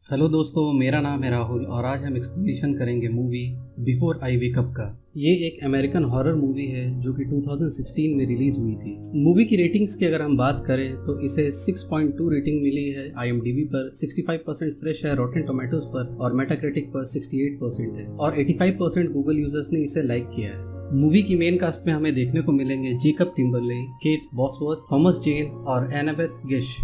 Hello दोस्तों, मेरा नाम है राहुल और आज हम एक्सप्लेनेशन करेंगे movie before I wake up का। ये एक अमेरिकन हॉरर मूवी है जो कि 2016 में रिलीज हुई थी। मूवी की रेटिंग्स की अगर हम बात करें तो इसे 6.2 रेटिंग मिली है IMDb पर, 65% फ्रेश है रॉटेन टोमेटोज पर और मेटाक्रिटिक पर 68% है और 85% गूगल यूजर्स ने इसे लाइक किया है। मूवी की मेन कास्ट में हमें देखने को मिलेंगे जेकब टिम्बरले, केट बॉसवर्थ, थॉमस जेन और एनाबेथ गिश।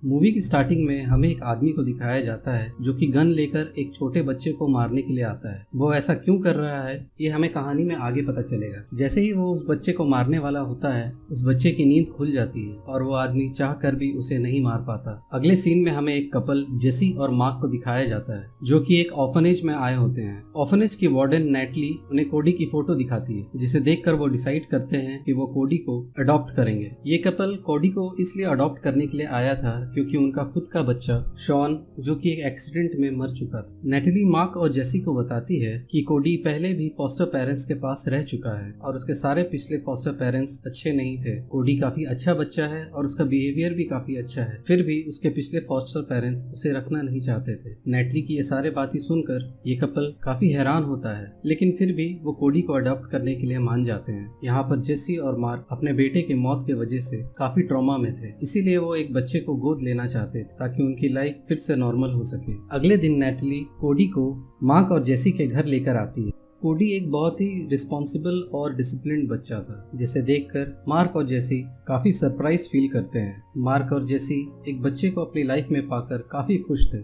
मूवी की स्टार्टिंग में हमें एक आदमी को दिखाया जाता है जो कि गन लेकर एक छोटे बच्चे को मारने के लिए आता है। वो ऐसा क्यों कर रहा है ये हमें कहानी में आगे पता चलेगा। जैसे ही वो उस बच्चे को मारने वाला होता है, उस बच्चे की नींद खुल जाती है और वो आदमी चाह कर भी उसे नहीं मार पाता। अगले सीन में हमें एक कपल जेसी और मार्क को दिखाया जाता है जो कि एक ऑर्फनेज में आए होते हैं। ऑर्फनेज की वार्डन नेटली उन्हें कोडी की फोटो दिखाती है, जिसे देखकर वो डिसाइड करते हैं कि वो कोडी को अडॉप्ट करेंगे। ये कपल कोडी को इसलिए अडॉप्ट करने के लिए आया था क्योंकि उनका खुद का बच्चा शॉन जो कि एक एक्सीडेंट में मर चुका था। नेटली मार्क और जेसी को बताती है कि कोडी पहले भी फॉस्टर पेरेंट्स के पास रह चुका है और उसके सारे पिछले फॉस्टर पेरेंट्स अच्छे नहीं थे। कोडी काफी अच्छा बच्चा है और उसका बिहेवियर भी काफी अच्छा है, फिर भी उसके पिछले फॉस्टर पेरेंट्स उसे रखना नहीं चाहते थे। नेटली की ये सारे बातें सुनकर ये कपल काफी हैरान होता है, लेकिन फिर भी वो कोडी को अडॉप्ट करने के लिए मान जाते हैं। यहाँ पर जेसी और मार्क अपने बेटे के मौत की वजह से काफी ट्रॉमा में थे, इसीलिए वो एक बच्चे को गोद लेना चाहते थे ताकि उनकी लाइफ फिर से नॉर्मल हो सके। अगले दिन नेटली कोडी को मार्क और जेसी के घर लेकर आती है। कोडी एक बहुत ही रिस्पॉन्सिबल और डिसिप्लिन्ड बच्चा था, जिसे देखकर मार्क और जेसी काफी सरप्राइज फील करते हैं। मार्क और जेसी एक बच्चे को अपनी लाइफ में पाकर काफी खुश थे।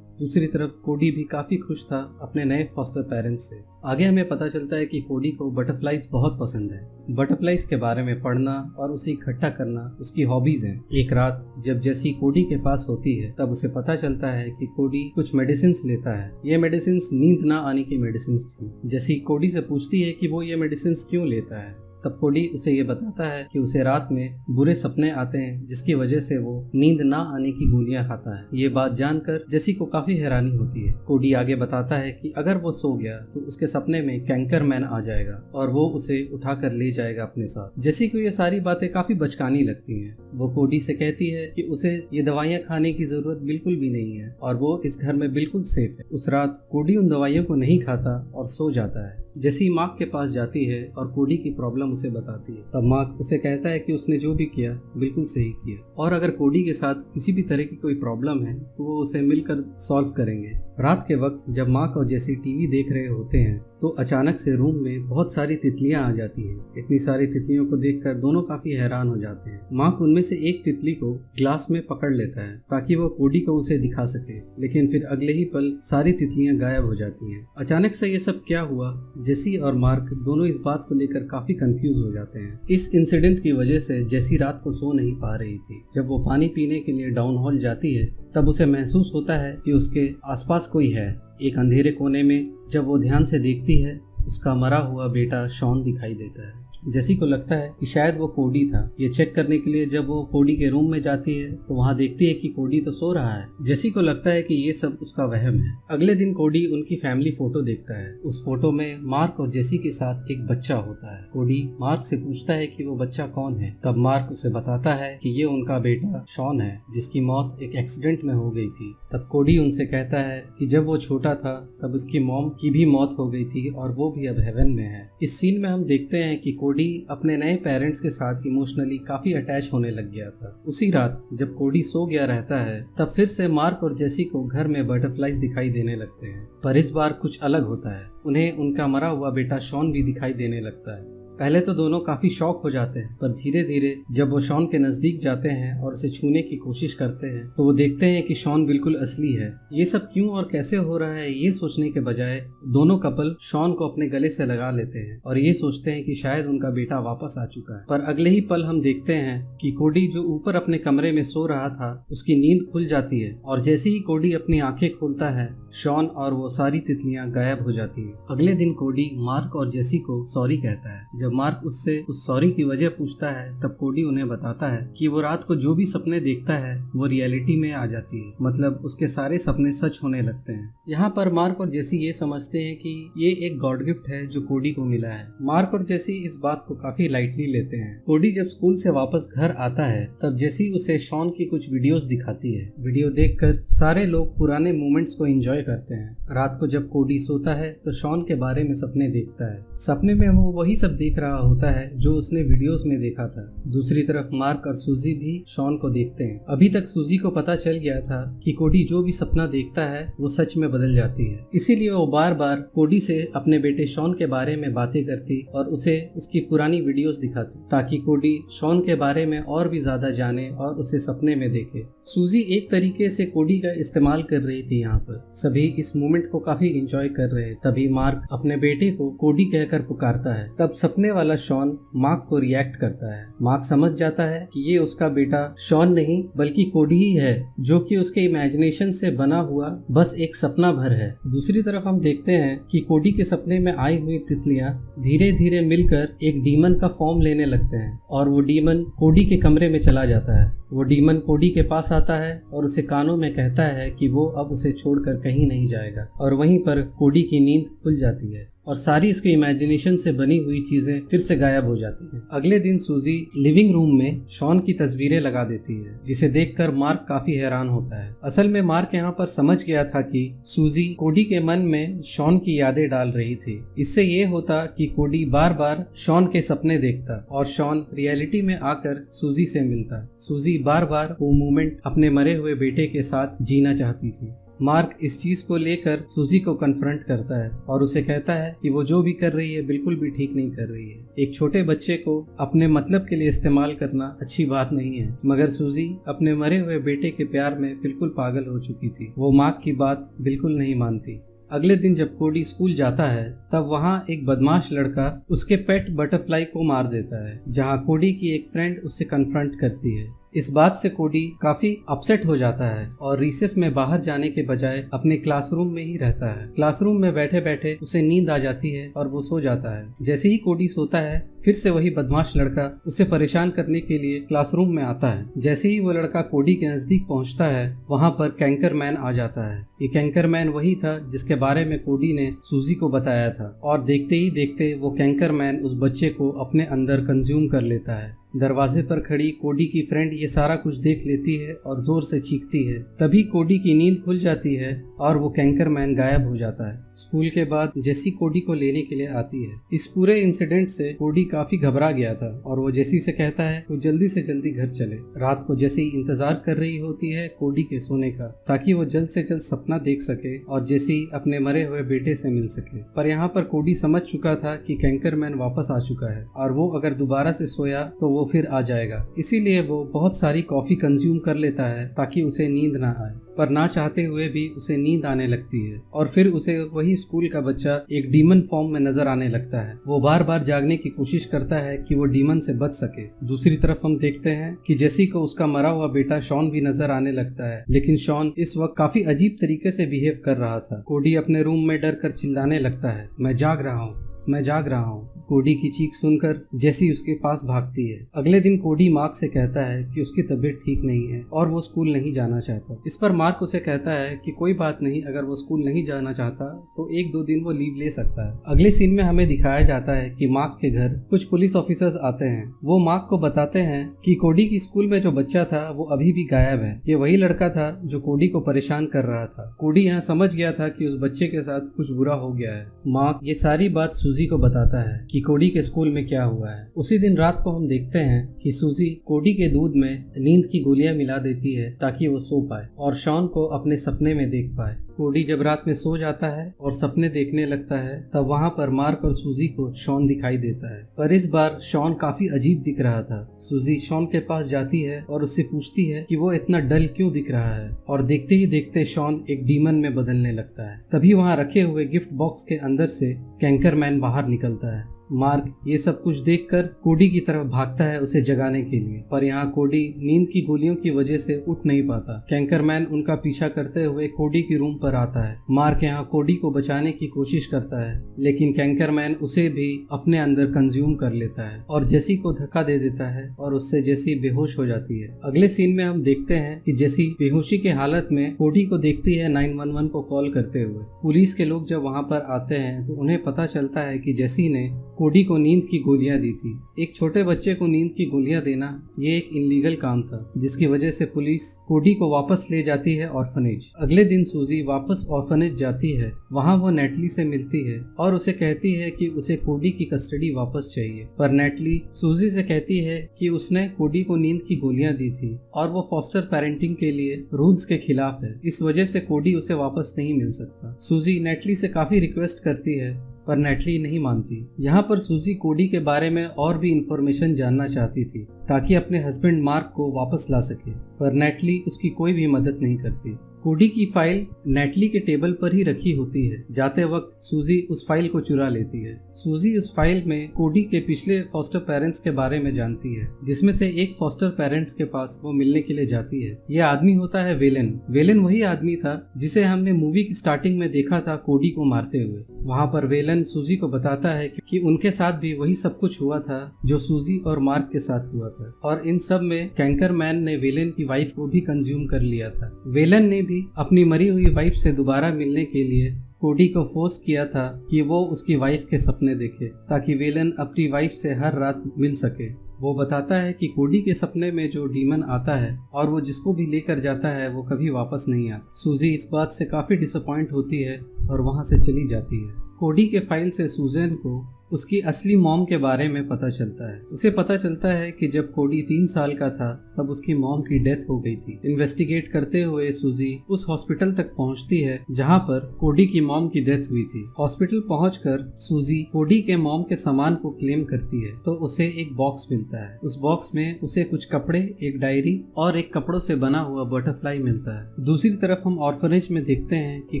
दूसरी तरफ कोडी भी काफी खुश था अपने नए फॉस्टर पेरेंट्स से। आगे हमें पता चलता है कि कोडी को बटरफ्लाइज बहुत पसंद है। बटरफ्लाइज के बारे में पढ़ना और उसे इकट्ठा करना उसकी हॉबीज हैं। एक रात जब जेसी कोडी के पास होती है तब उसे पता चलता है कि कोडी कुछ मेडिसिन लेता है। ये मेडिसिन नींद ना आने की मेडिसिन थी। जेसी कोडी से पूछती है कि वो ये मेडिसिन क्यों लेता है। तब कोडी उसे ये बताता है कि उसे रात में बुरे सपने आते हैं जिसकी वजह से वो नींद ना आने की गोलियां खाता है। ये बात जानकर जेसी को काफी हैरानी होती है। कोडी आगे बताता है कि अगर वो सो गया तो उसके सपने में कैंकर मैन आ जाएगा और वो उसे उठाकर ले जाएगा अपने साथ। जेसी को ये सारी बातें काफी बचकानी लगती हैं। वो कोडी से कहती है कि उसे ये दवाइयाँ खाने की जरूरत बिल्कुल भी नहीं है और वो इस घर में बिल्कुल सेफ है। उस रात कोडी उन दवाइयों को नहीं खाता और सो जाता है। जेसी मार्क के पास जाती है और कोडी की प्रॉब्लम उसे बताती है। तब मार्क उसे कहता है कि उसने जो भी किया बिल्कुल सही किया और अगर कोडी के साथ किसी भी तरह की कोई प्रॉब्लम है तो वो उसे मिलकर सॉल्व करेंगे। रात के वक्त जब मार्क और जेसी टीवी देख रहे होते हैं तो अचानक से रूम में बहुत सारी तितलियां आ जाती हैं। इतनी सारी तितलियों को देखकर दोनों काफी हैरान हो जाते हैं। मार्क उनमें से एक तितली को ग्लास में पकड़ लेता है ताकि वो कोडी को उसे दिखा सके, लेकिन फिर अगले ही पल सारी तितलियां गायब हो जाती हैं। अचानक से ये सब क्या हुआ, जेसी और मार्क दोनों इस बात को लेकर काफी कंफ्यूज हो जाते हैं। इस इंसिडेंट की वजह से जेसी रात को सो नहीं पा रही थी। जब वो पानी पीने के लिए डाउन हॉल जाती है तब उसे महसूस होता है कि उसके आसपास कोई है। एक अंधेरे कोने में जब वो ध्यान से देखती है, उसका मरा हुआ बेटा शॉन दिखाई देता है। जेसी को लगता है कि शायद वो कोडी था। ये चेक करने के लिए जब वो कोडी के रूम में जाती है तो वहाँ देखती है कि कोडी तो सो रहा है। जेसी को लगता है कि ये सब उसका वहम है। अगले दिन कोडी उनकी फैमिली फोटो देखता है। उस फोटो में मार्क और जेसी के साथ एक बच्चा होता है। कोडी मार्क से पूछता है कि वो बच्चा कौन है। तब मार्क उसे बताता है कि ये उनका बेटा शॉन है जिसकी मौत एक एक्सीडेंट में हो गई थी। तब कोडी उनसे कहता है कि जब वो छोटा था तब उसकी मॉम की भी मौत हो गई थी और वो भी अब हेवन में है। इस सीन में हम देखते हैं कि कोडी अपने नए पेरेंट्स के साथ इमोशनली काफी अटैच होने लग गया था। उसी रात जब कोडी सो गया रहता है तब फिर से मार्क और जेसी को घर में बटरफ्लाइज दिखाई देने लगते हैं, पर इस बार कुछ अलग होता है। उन्हें उनका मरा हुआ बेटा शॉन भी दिखाई देने लगता है। पहले तो दोनों काफी शॉक हो जाते हैं, पर धीरे धीरे जब वो शॉन के नजदीक जाते हैं और उसे छूने की कोशिश करते हैं तो वो देखते हैं कि शॉन बिल्कुल असली है। ये सब क्यों और कैसे हो रहा है ये सोचने के बजाय दोनों कपल शॉन को अपने गले से लगा लेते हैं और ये सोचते हैं कि शायद उनका बेटा वापस आ चुका है। पर अगले ही पल हम देखते हैं कि कोडी जो ऊपर अपने कमरे में सो रहा था उसकी नींद खुल जाती है और जैसे ही कोडी अपनी आंखें खोलता है शॉन और वो सारी तितलियां गायब हो जाती हैं। अगले दिन कोडी मार्क और जेसी को सॉरी कहता है। जब मार्क उससे उस सॉरी की वजह पूछता है तब कोडी उन्हें बताता है कि वो रात को जो भी सपने देखता है वो रियलिटी में आ जाती है, मतलब उसके सारे सपने सच होने लगते हैं। यहाँ पर मार्क और जेसी ये समझते हैं कि ये एक गॉड गिफ्ट है जो कोडी को मिला है। मार्क और जेसी इस बात को काफी लाइटली लेते हैं। कोडी जब स्कूल से वापस घर आता है तब जेसी उसे शॉन की कुछ वीडियोस दिखाती है। वीडियो देखकर सारे लोग पुराने मोमेंट्स को एंजॉय करते हैं। रात को जब कोडी सोता है तो शॉन के बारे में सपने देखता है। सपने में वो वही सब देख रहा होता है जो उसने वीडियोस में देखा था। दूसरी तरफ मार्क और सूजी भी शॉन को देखते हैं। अभी तक सूजी को पता चल गया था कि कोडी जो भी सपना देखता है वो सच में बदल जाती है, इसीलिए वो बार बार कोडी से अपने बेटे शॉन के बारे में बातें करती और उसे उसकी पुरानी वीडियोस दिखाती ताकि कोडी शॉन के बारे में और भी ज्यादा जाने और उसे सपने में देखे। सूजी एक तरीके से कोडी का इस्तेमाल कर रही थी। यहाँ पर सभी इस मोमेंट को काफी एंजॉय कर रहे। तभी मार्क अपने बेटे को कोडी कहकर पुकारता है। तब सपने वाला शॉन मार्क को रिएक्ट करता है। मार्क समझ जाता है कि ये उसका बेटा शॉन नहीं बल्कि कोडी ही है, जो कि उसके इमेजिनेशन से बना हुआ बस एक सपना भर है। दूसरी तरफ हम देखते हैं कि कोडी के सपने में आई हुई तितलियां धीरे धीरे मिलकर एक डीमन का फॉर्म लेने लगते हैं और वो डीमन कोडी के कमरे में चला जाता है। वो डीमन कोडी के पास आता है और उसे कानों में कहता है कि वो अब उसे छोड़कर कहीं नहीं जाएगा और वहीं पर कोडी की नींद खुल जाती है और सारी उसकी इमेजिनेशन से बनी हुई चीजें फिर से गायब हो जाती हैं। अगले दिन सूजी लिविंग रूम में शॉन की तस्वीरें लगा देती है, जिसे देखकर मार्क काफी हैरान होता है। असल में मार्क यहाँ पर समझ गया था कि सूजी कोडी के मन में शॉन की यादें डाल रही थी। इससे ये होता कि कोडी बार बार शॉन के सपने देखता और शॉन रियलिटी में आकर सूजी से मिलता। सूजी बार बार वो मोमेंट अपने मरे हुए बेटे के साथ जीना चाहती थी। मार्क इस चीज को लेकर सूजी को कन्फ्रंट करता है और उसे कहता है कि वो जो भी कर रही है बिल्कुल भी ठीक नहीं कर रही है। एक छोटे बच्चे को अपने मतलब के लिए इस्तेमाल करना अच्छी बात नहीं है, मगर सूजी अपने मरे हुए बेटे के प्यार में बिल्कुल पागल हो चुकी थी। वो मार्क की बात बिल्कुल नहीं मानती। अगले दिन जब कोडी स्कूल जाता है तब वहाँ एक बदमाश लड़का उसके पेट बटरफ्लाई को मार देता है, जहाँ कोडी की एक फ्रेंड उसे कन्फ्रंट करती है। इस बात से कोडी काफी अपसेट हो जाता है और रिसेस में बाहर जाने के बजाय अपने क्लासरूम में ही रहता है। क्लासरूम में बैठे बैठे उसे नींद आ जाती है और वो सो जाता है। जैसे ही कोडी सोता है फिर से वही बदमाश लड़का उसे परेशान करने के लिए क्लासरूम में आता है। जैसे ही वो लड़का कोडी के नजदीक पहुंचता है वहां पर कैंकर मैन आ जाता है। ये कैंकर मैन वही था जिसके बारे में कोडी ने सूजी को बताया था और देखते ही देखते वो कैंकर मैन उस बच्चे को अपने अंदर कंज्यूम कर लेता है। दरवाजे पर खड़ी कोडी की फ्रेंड ये सारा कुछ देख लेती है और जोर से चीखती है। तभी कोडी की नींद खुल जाती है और वो कैंकर मैन गायब हो जाता है। स्कूल के बाद जेसी कोडी को लेने के लिए आती है। इस पूरे इंसिडेंट से कोडी काफी घबरा गया था और वो जेसी से कहता है वो जल्दी से जल्दी घर चले। रात को जेसी इंतजार कर रही होती है कोडी के सोने का, ताकि वो जल्द से जल्द सपना देख सके और जेसी अपने मरे हुए बेटे से मिल सके। पर यहाँ पर कोडी समझ चुका था कि कैंकर मैन वापस आ चुका है और वो अगर दोबारा से सोया तो वो फिर आ जाएगा। इसीलिए वो बहुत सारी कॉफी कंज्यूम कर लेता है ताकि उसे नींद ना आए, पर ना चाहते हुए भी उसे नींद आने लगती है और फिर उसे वही स्कूल का बच्चा एक डीमन फॉर्म में नजर आने लगता है। वो बार बार जागने की कोशिश करता है कि वो डीमन से बच सके। दूसरी तरफ हम देखते हैं कि जेसी को उसका मरा हुआ बेटा शॉन भी नजर आने लगता है, लेकिन शॉन इस वक्त काफी अजीब तरीके से बिहेव कर रहा था। कोडी अपने रूम में डर कर चिल्लाने लगता है, मैं जाग रहा हूँ, मैं जाग रहा हूँ। कोडी की चीख सुनकर जेसी उसके पास भागती है। अगले दिन कोडी मार्क से कहता है कि उसकी तबीयत ठीक नहीं है और वो स्कूल नहीं जाना चाहता। इस पर मार्क उसे कहता है कि कोई बात नहीं, अगर वो स्कूल नहीं जाना चाहता तो 1-2 दिन वो लीव ले सकता है। अगले सीन में हमें दिखाया जाता है कि मार्क के घर कुछ पुलिस ऑफिसर्स आते हैं। वो मार्क को बताते हैं कि कोडी की स्कूल में जो बच्चा था वो अभी भी गायब है। ये वही लड़का था जो कोडी को परेशान कर रहा था। कोडी यहाँ समझ गया था कि उस बच्चे के साथ कुछ बुरा हो गया है। मार्क ये सारी बात सूजी को बताता है कि कोडी के स्कूल में क्या हुआ है। उसी दिन रात को हम देखते हैं कि सूजी कोडी के दूध में नींद की गोलियां मिला देती है ताकि वो सो पाए और शॉन को अपने सपने में देख पाए। कोडी जब रात में सो जाता है और सपने देखने लगता है तब वहाँ पर मार्क और सूजी को शॉन दिखाई देता है, पर इस बार शॉन काफी अजीब दिख रहा था। सूजी शॉन के पास जाती है और उससे पूछती है कि वो इतना डल क्यों दिख रहा है और देखते ही देखते शॉन एक डीमन में बदलने लगता है। तभी वहाँ रखे हुए गिफ्ट बॉक्स के अंदर से कैंकर मैन बाहर निकलता है। मार्क ये सब कुछ देखकर कोडी की तरफ भागता है उसे जगाने के लिए, पर यहाँ कोडी नींद की गोलियों की वजह से उठ नहीं पाता। कैंकरमैन उनका पीछा करते हुए कोडी की रूम पर आता है। मार्क यहाँ कोडी को बचाने की कोशिश करता है, लेकिन कैंकरमैन उसे भी अपने अंदर कंज्यूम कर लेता है और जेसी को धक्का दे देता है और उससे जेसी बेहोश हो जाती है। अगले सीन में हम देखते हैं कि जेसी बेहोशी के हालत में कोडी को देखती है 911 को कॉल करते हुए। पुलिस के लोग जब वहाँ पर आते हैं तो उन्हें पता चलता है कि जेसी ने कोडी को नींद की गोलियां दी थी। एक छोटे बच्चे को नींद की गोलियां देना ये एक इनलीगल काम था, जिसकी वजह से पुलिस कोडी को वापस ले जाती है ऑर्फनेज। अगले दिन सूजी वापस ऑर्फनेज जाती है। वहाँ वो नेटली से मिलती है और उसे कहती है कि उसे कोडी की कस्टडी वापस चाहिए, पर नेटली सूजी से कहती है कि उसने कोडी को नींद की गोलियां दी थी और वो फॉस्टर पेरेंटिंग के लिए रूल्स के खिलाफ है, इस वजह से कोडी उसे वापस नहीं मिल सकता। सूजी नेटली से काफी रिक्वेस्ट करती है पर नेटली नहीं मानती। यहाँ पर सूजी कोडी के बारे में और भी इंफॉर्मेशन जानना चाहती थी ताकि अपने हस्बैंड मार्क को वापस ला सके, पर नेटली उसकी कोई भी मदद नहीं करती। कोडी की फाइल नेटली के टेबल पर ही रखी होती है। जाते वक्त सूजी उस फाइल को चुरा लेती है। सूजी उस फाइल में कोडी के पिछले फॉस्टर पेरेंट्स के बारे में जानती है, जिसमें से एक फॉस्टर पेरेंट्स के पास वो मिलने के लिए जाती है। यह आदमी होता है वेलन। वेलन वही आदमी था जिसे हमने मूवी की स्टार्टिंग में देखा था कोडी को मारते हुए। वहाँ पर वेलन सूजी को बताता है कि उनके साथ भी वही सब कुछ हुआ था जो सूजी और मार्क के साथ हुआ था, और इन सब में कैंकरमैन ने वेलन की वाइफ को भी कंज्यूम कर लिया था। वेलन ने भी अपनी मरी हुई वाइफ से दोबारा मिलने के लिए कोडी को फोर्स किया था कि वो उसकी वाइफ के सपने देखे ताकि वेलन अपनी वाइफ से हर रात मिल सके। वो बताता है कि कोडी के सपने में जो डीमन आता है और वो जिसको भी लेकर जाता है वो कभी वापस नहीं आता। सूजी इस बात से काफी डिसअपॉइंट होती है और वहां से चली जाती है। कोडी के फाइल से सूजन को उसकी असली मॉम के बारे में पता चलता है। उसे पता चलता है कि जब कोडी 3 साल का था तब उसकी मॉम की डेथ हो गई थी। इन्वेस्टिगेट करते हुए सूजी उस हॉस्पिटल तक पहुंचती है जहां पर कोडी की मॉम की डेथ हुई थी। हॉस्पिटल पहुंचकर सूजी कोडी के मॉम के सामान को क्लेम करती है तो उसे एक बॉक्स मिलता है। उस बॉक्स में उसे कुछ कपड़े, एक डायरी और एक कपड़ों से बना हुआ बटरफ्लाई मिलता है। दूसरी तरफ हम ऑर्फनेज में देखते हैं कि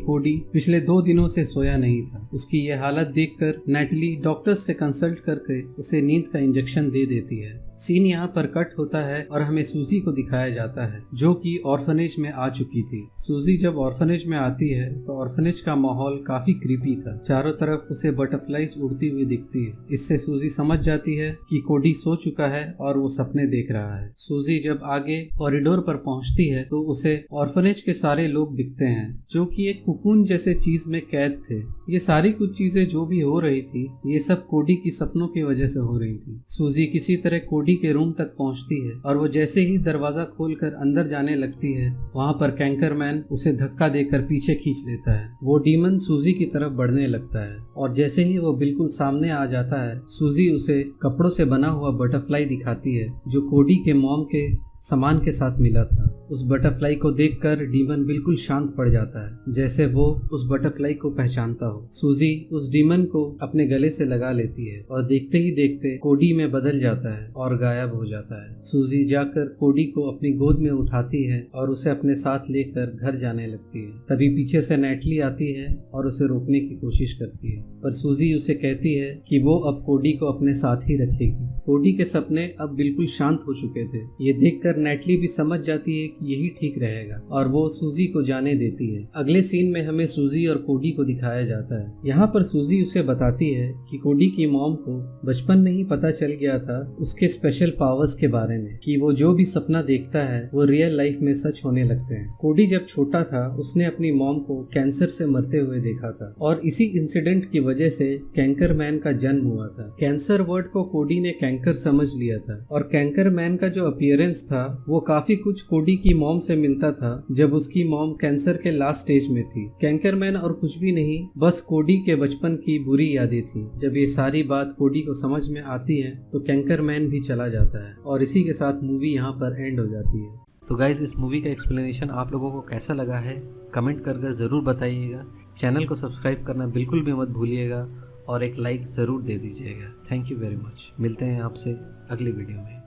कोडी पिछले 2 दिनों से सोया नहीं था। उसकी यह हालत देखकर नेटली डॉक्टर्स से कंसल्ट करके उसे नींद का इंजेक्शन दे देती है। सीन यहाँ पर कट होता है और हमें सूजी को दिखाया जाता है जो कि ऑर्फनेज में आ चुकी थी। सूजी जब ऑर्फनेज में आती है तो ऑर्फनेज का माहौल काफी क्रीपी था। चारों तरफ उसे बटरफ्लाईज उड़ती हुई दिखती है। इससे सूजी समझ जाती है कि कोडी सो चुका है और वो सपने देख रहा है। सूजी जब आगे कॉरिडोर पर पहुंचती है तो उसे ऑर्फनेज के सारे लोग दिखते हैं जो कि एक कुकून जैसे चीज में कैद थे। ये सारी कुछ चीजें जो भी हो रही थी ये सब कोडी की सपनों की वजह से हो रही थी। सूजी किसी तरह कोडी के रूम तक पहुंचती है और वो जैसे ही दरवाजा खोलकर अंदर जाने लगती है वहां पर कैंकरमैन उसे धक्का देकर पीछे खींच लेता है। वो डीमन सूजी की तरफ बढ़ने लगता है और जैसे ही वो बिल्कुल सामने आ जाता है सूजी उसे कपड़ों से बना हुआ बटरफ्लाई दिखाती है जो कोडी के मॉम के सामान के साथ मिला था। उस बटरफ्लाई को देखकर डीमन बिल्कुल शांत पड़ जाता है, जैसे वो उस बटरफ्लाई को पहचानता हो। सूजी उस डीमन को अपने गले से लगा लेती है और देखते ही देखते कोडी में बदल जाता है और गायब हो जाता है। सूजी जाकर कोडी को अपनी गोद में उठाती है और उसे अपने साथ लेकर घर जाने लगती है। तभी पीछे से नेटली आती है और उसे रोकने की कोशिश करती है, पर सूजी उसे कहती है कि वो अब कोडी को अपने साथ ही रखेगी। कोडी के सपने अब बिल्कुल शांत हो चुके थे। ये देखकर नेटली भी समझ जाती है कि यही ठीक रहेगा और वो सूजी को जाने देती है। अगले सीन में हमें सूजी और कोडी को दिखाया जाता है। यहाँ पर सूजी उसे बताती है कि कोडी की मॉम को बचपन में ही पता चल गया था उसके स्पेशल पावर्स के बारे में, कि वो जो भी सपना देखता है वो रियल लाइफ में सच होने लगते हैं। कोडी जब छोटा था उसने अपनी मॉम को कैंसर से मरते हुए देखा था और इसी इंसिडेंट की वजह से कैंकरमैन का जन्म हुआ था। कैंसर वर्ड को कोडी ने कैंकर समझ लिया था और कैंकरमैन का जो अपीयरेंस था वो काफी कुछ कोडी की मॉम से मिलता था जब उसकी मॉम कैंसर के लास्ट स्टेज में थी। कैंकरमैन और कुछ भी नहीं, बस कोडी के बचपन की बुरी यादें थी। जब ये सारी बात कोडी को समझ में आती है तो कैंकरमैन भी चला जाता है और इसी के साथ मूवी यहाँ पर एंड हो जाती है। तो गाइज, इस मूवी का एक्सप्लेनेशन आप लोगों को कैसा लगा है कमेंट कर ज़रूर बताइएगा। चैनल को सब्सक्राइब करना बिल्कुल भी मत भूलिएगा और एक लाइक ज़रूर दे दीजिएगा। Thank you very much. मिलते हैं आपसे अगली वीडियो में।